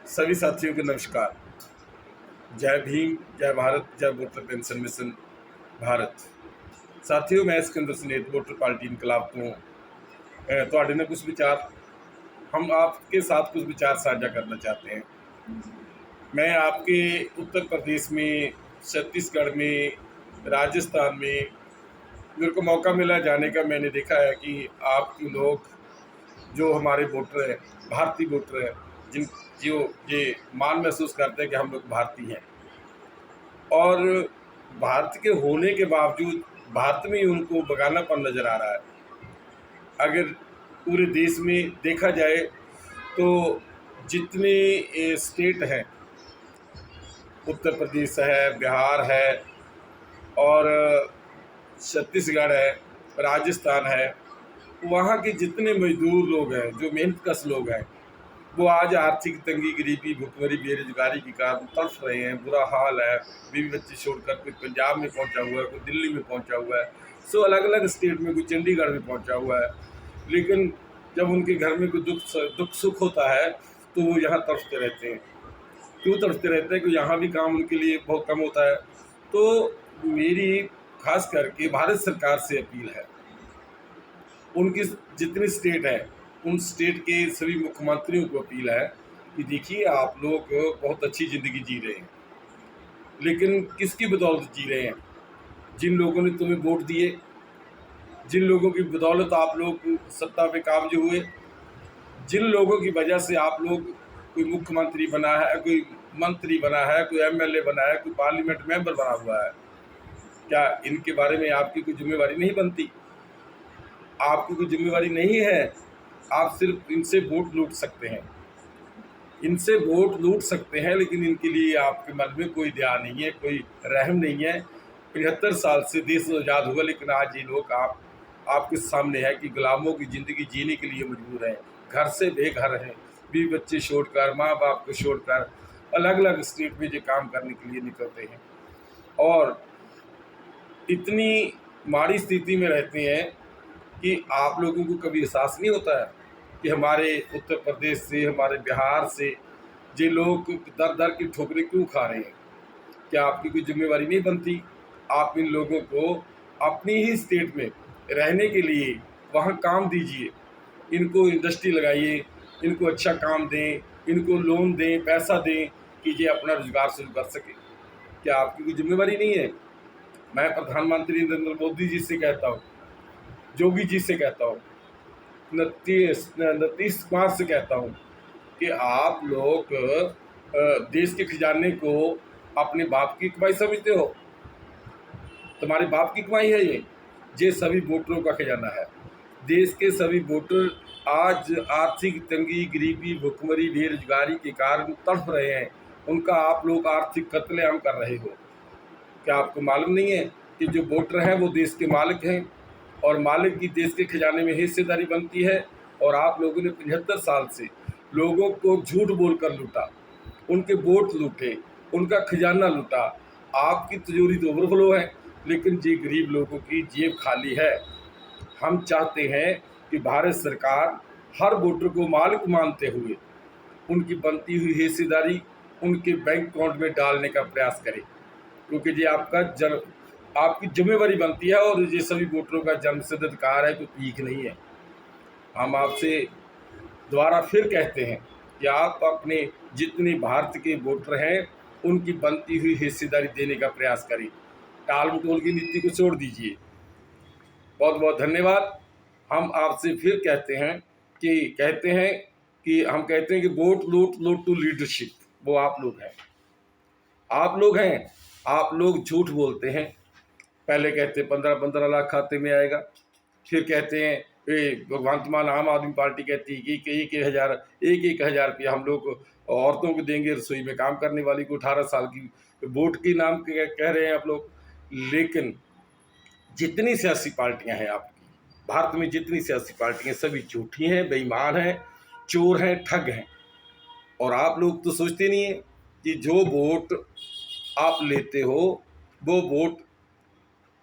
सभी साथियों को नमस्कार। जय भीम, जय भारत, जय वोटर पेंशन मिशन भारत। साथियों, मैं सिकंदर सनेत वोटर पार्टी इनकलाब तो ਤੁਹਾਡੇ ਨਾਲ कुछ विचार हम आपके साथ कुछ विचार साझा करना चाहते हैं। मैं आपके उत्तर प्रदेश में, छत्तीसगढ़ में, राजस्थान में मेरे को मौका मिला जाने का। मैंने देखा है कि आपके लोग जो हमारे वोटर हैं, भारतीय वोटर हैं, जिन जो ये मान महसूस करते हैं कि हम लोग भारतीय हैं और भारत के होने के बावजूद भारत में ही उनको बगानापन नज़र आ रहा है। अगर पूरे देश में देखा जाए तो जितने स्टेट हैं, उत्तर प्रदेश है, बिहार है और छत्तीसगढ़ है, राजस्थान है, वहाँ के जितने मजदूर लोग हैं, जो मेहनतकश लोग हैं, वो आज आर्थिक तंगी, गरीबी, भुखमरी, बेरोजगारी के कारण तड़फ रहे हैं। बुरा हाल है। बीवी बच्चे छोड़कर कोई पंजाब में पहुंचा हुआ है, कोई दिल्ली में पहुंचा हुआ है, सो अलग अलग स्टेट में, कोई चंडीगढ़ में पहुंचा हुआ है। लेकिन जब उनके घर में कोई दुख सुख होता है तो वो यहाँ तड़फते रहते हैं। क्यों तड़फते रहते हैं? कि यहाँ भी काम उनके लिए बहुत कम होता है। तो मेरी खास करके भारत सरकार से अपील है, उनकी जितनी स्टेट है उन स्टेट के सभी मुख्यमंत्रियों को अपील है कि देखिए, आप लोग बहुत अच्छी ज़िंदगी जी रहे हैं, लेकिन किसकी बदौलत जी रहे हैं? जिन लोगों ने तुम्हें वोट दिए, जिन लोगों की बदौलत आप लोग सत्ता पे काबिज हुए, जिन लोगों की वजह से आप लोग, कोई मुख्यमंत्री बना है, कोई मंत्री बना है, कोई एमएलए बना है, कोई पार्लियामेंट मेंबर बना हुआ है, क्या इनके बारे में आपकी कोई जिम्मेवारी नहीं बनती? आपकी कोई जिम्मेवारी नहीं है? आप सिर्फ इनसे वोट लूट सकते हैं, इनसे वोट लूट सकते हैं, लेकिन इनके लिए आपके मन में कोई दया नहीं है, कोई रहम नहीं है। 75 साल से देश आज़ाद हुआ, लेकिन आज ये लोग आपके सामने है कि गुलामों की ज़िंदगी जीने के लिए मजबूर हैं, घर से बेघर हैं, बीवी बच्चे छोड़कर, माँ बाप को छोड़कर अलग अलग स्टेट में जो काम करने के लिए निकलते हैं और इतनी माड़ी स्थिति में रहते हैं कि आप लोगों को कभी एहसास नहीं होता है कि हमारे उत्तर प्रदेश से, हमारे बिहार से ये लोग दर दर की ठोकरें क्यों खा रहे हैं? क्या आपकी कोई जिम्मेवारी नहीं बनती? आप इन लोगों को अपनी ही स्टेट में रहने के लिए वहाँ काम दीजिए, इनको इंडस्ट्री लगाइए, इनको अच्छा काम दें, इनको लोन दें, पैसा दें कि ये अपना रोजगार शुरू कर सके। क्या आपकी कोई जिम्मेवारी नहीं है? मैं प्रधानमंत्री नरेंद्र मोदी जी से कहता हूँ, योगी जी से कहता हूँ, नीतीश कुमार से कहता हूँ कि आप लोग देश के खजाने को अपने बाप की कमाई समझते हो? तुम्हारे बाप की कमाई है ये सभी वोटरों का खजाना है। देश के सभी वोटर आज आर्थिक तंगी, गरीबी, भुखमरी, बेरोजगारी के कारण तड़प रहे हैं। उनका आप लोग आर्थिक कत्लेआम कर रहे हो। क्या आपको मालूम नहीं है कि जो वोटर हैं वो देश के मालिक हैं और मालिक की देश के खजाने में हिस्सेदारी बनती है? और आप लोगों ने 75 साल से लोगों को झूठ बोलकर लूटा, उनके वोट लूटे, उनका खजाना लूटा। आपकी तिजोरी तो ओवरफ्लो है, लेकिन ये गरीब लोगों की जेब खाली है। हम चाहते हैं कि भारत सरकार हर वोटर को मालिक मानते हुए उनकी बनती हुई हिस्सेदारी उनके बैंक अकाउंट में डालने का प्रयास करे, क्योंकि ये आपकी जिम्मेवारी बनती है और ये सभी वोटरों का जन्मसिद्ध अधिकार है, कोई भीख नहीं है। हम आपसे दोबारा फिर कहते हैं कि आप अपने जितने भारत के वोटर हैं उनकी बनती हुई हिस्सेदारी देने का प्रयास करें। टाल मटोल की नीति को छोड़ दीजिए। बहुत बहुत धन्यवाद। हम आपसे फिर हम कहते हैं कि वोट लूट लूट टू लीडरशिप, वो आप लोग हैं। आप लोग झूठ बोलते हैं। पहले कहते हैं 15-15 लाख खाते में आएगा, फिर कहते हैं भगवंत मान आम आदमी पार्टी कहती है कि एक हज़ार रुपया हम लोग औरतों को देंगे, रसोई में काम करने वाली को 18 साल की वोट के नाम कह रहे हैं आप लोग। लेकिन जितनी सियासी पार्टियां हैं आपकी, भारत में जितनी सियासी पार्टियां, सभी झूठी हैं, बेईमान हैं, चोर हैं, ठग हैं। और आप लोग तो सोचते नहीं हैं कि जो वोट आप लेते हो वो वोट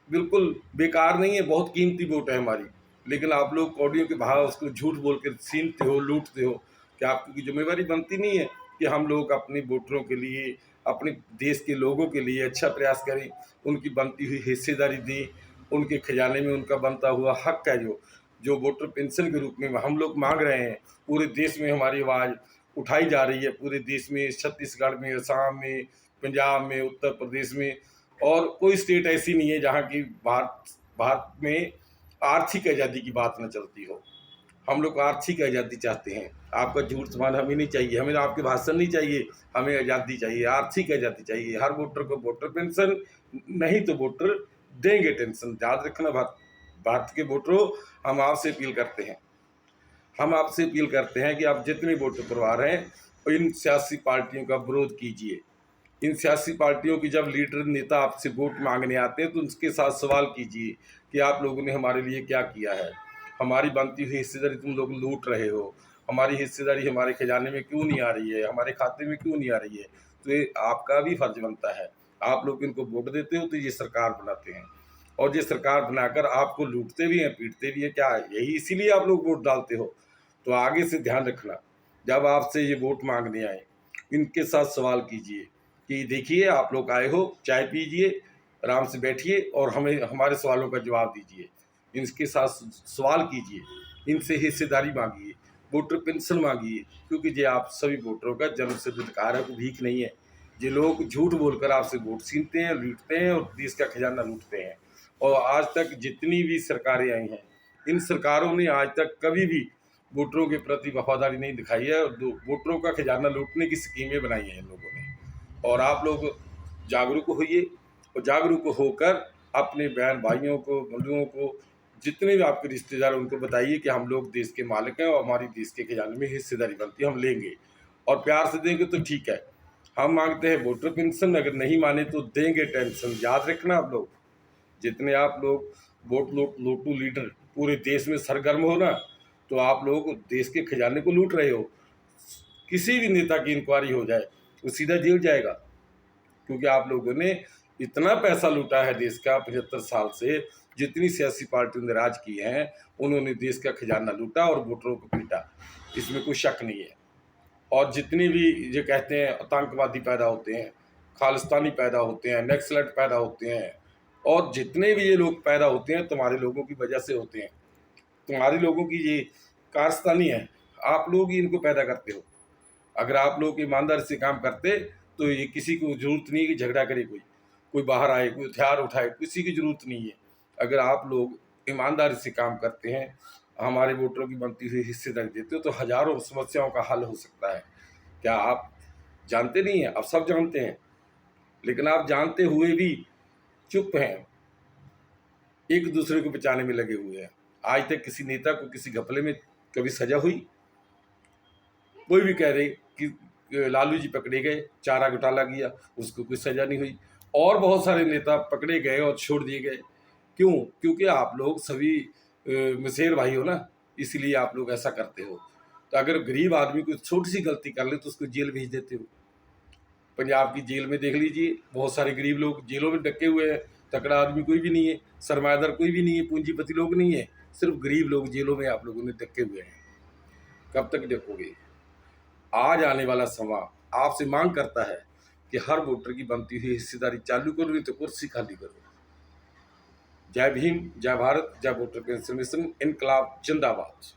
बिल्कुल बेकार नहीं है, बहुत कीमती वोट है हमारी, लेकिन आप लोग कौड़ियों के भाव उसको झूठ बोल कर छीनते हो, लूटते हो। क्या आपकी जिम्मेवारी बनती नहीं है कि हम लोग अपने वोटरों के लिए, अपने देश के लोगों के लिए अच्छा प्रयास करें, उनकी बनती हुई हिस्सेदारी दें, उनके खजाने में उनका बनता हुआ हक है जो जो वोटर पेंशन के रूप में हम लोग मांग रहे हैं। पूरे देश में हमारी आवाज़ उठाई जा रही है, पूरे देश में, छत्तीसगढ़ में, असम में, पंजाब में, उत्तर प्रदेश में, और कोई स्टेट ऐसी नहीं है जहाँ की भारत भारत में आर्थिक आज़ादी की बात न चलती हो। हम लोग आर्थिक आज़ादी चाहते हैं। आपका झूठ सवाल हमें नहीं चाहिए, हमें आपके भाषण नहीं चाहिए, हमें आज़ादी चाहिए, आर्थिक आज़ादी चाहिए। हर वोटर को वोटर पेंशन, नहीं तो वोटर देंगे टेंशन। याद रखना भारत के वोटरों, हम आपसे अपील करते हैं, हम आपसे अपील करते हैं कि आप जितने वोटर करवा रहे हैं इन सियासी पार्टियों का विरोध कीजिए। इन सियासी पार्टियों की जब लीडर नेता आपसे वोट मांगने आते हैं तो उनके साथ सवाल कीजिए कि आप लोगों ने हमारे लिए क्या किया है, हमारी बनती हुई हिस्सेदारी तुम लोग लूट रहे हो, हमारी हिस्सेदारी हमारे खजाने में क्यों नहीं आ रही है, हमारे खाते में क्यों नहीं आ रही है। तो ये आपका भी फर्ज बनता है। आप लोग इनको वोट देते हो तो ये सरकार बनाते हैं, और ये सरकार बनाकर आपको लूटते भी हैं, पीटते भी हैं। क्या यही इसीलिए आप लोग वोट डालते हो? तो आगे से ध्यान रखना, जब आपसे ये वोट मांगने आए इनके साथ सवाल कीजिए कि देखिए आप लोग आए हो, चाय पीजिए, आराम से बैठिए और हमें हमारे सवालों का जवाब दीजिए। इनके साथ सवाल कीजिए, इनसे हिस्सेदारी मांगिए, वोटर पेंशन मांगिए, क्योंकि ये आप सभी वोटरों का जन्मसिद्ध अधिकार है, कोई भीख नहीं है। ये लोग झूठ बोलकर आपसे वोट छीनते हैं, लूटते हैं और देश का खजाना लूटते हैं। और आज तक जितनी भी सरकारें आई हैं, इन सरकारों ने आज तक कभी भी वोटरों के प्रति वफादारी नहीं दिखाई है, और वोटरों का खजाना लूटने की स्कीमें बनाई हैं इन लोगों ने। और आप लोग जागरूक होइए, और जागरूक होकर अपने बहन भाइयों को, बंधुओं को, जितने भी आपके रिश्तेदार उनको बताइए कि हम लोग देश के मालिक हैं और हमारी देश के खजाने में हिस्सेदारी बनती है, हम लेंगे। और प्यार से देंगे तो ठीक है। हम मांगते हैं वोटर पेंशन, अगर नहीं माने तो देंगे टेंशन। याद रखना आप लोग, जितने आप लोग लोटू लीडर पूरे देश में सरगर्म हो ना, तो आप लोग देश के खजाने को लूट रहे हो। किसी भी नेता की इंक्वायरी हो जाए वो सीधा जेल जाएगा, क्योंकि आप लोगों ने इतना पैसा लूटा है देश का 75 साल से। जितनी सियासी पार्टियों ने राज की हैं उन्होंने देश का खजाना लूटा और वोटरों को पीटा, इसमें कोई शक नहीं है। और जितने भी ये कहते हैं आतंकवादी पैदा होते हैं, खालिस्तानी पैदा होते हैं, नक्सलट पैदा होते हैं, और जितने भी ये लोग पैदा होते हैं तुम्हारे लोगों की वजह से होते हैं। तुम्हारे लोगों की ये कारस्तानी है, आप लोग ही इनको पैदा करते हो। अगर आप लोग ईमानदारी से काम करते तो ये किसी को जरूरत नहीं है कि झगड़ा करे, कोई बाहर आए, कोई हथियार उठाए, किसी की जरूरत नहीं है। अगर आप लोग ईमानदारी से काम करते हैं, हमारे वोटरों की बनती हुई हिस्सेदारी देते हो, तो हजारों समस्याओं का हल हो सकता है। क्या आप जानते नहीं हैं? आप सब जानते हैं, लेकिन आप जानते हुए भी चुप हैं, एक दूसरे को बचाने में लगे हुए हैं। आज तक किसी नेता को किसी घपले में कभी सजा हुई? कोई भी कह रहे कि लालू जी पकड़े गए, चारा घोटाला किया, उसको कोई सजा नहीं हुई। और बहुत सारे नेता पकड़े गए और छोड़ दिए गए। क्यों? क्योंकि आप लोग सभी मसेर भाई हो ना, इसलिए आप लोग ऐसा करते हो। तो अगर गरीब आदमी कोई छोटी सी गलती कर ले तो उसको जेल भेज देते हो। पंजाब की जेल में देख लीजिए, बहुत सारे गरीब लोग जेलों में डके हुए हैं। तकड़ा आदमी कोई भी नहीं है, सरमायादार कोई भी नहीं है, पूंजीपति लोग नहीं है, सिर्फ गरीब लोग जेलों में आप लोगों ने डके हुए हैं। कब तक डकोगे? आज आने वाला समय आपसे मांग करता है कि हर वोटर की बनती हुई हिस्सेदारी चालू करो, नहीं तो कुर्सी खाली करो। जय भीम, जय भारत, जय वोटर पेंशन मिशन, इनकलाब जिंदाबाद।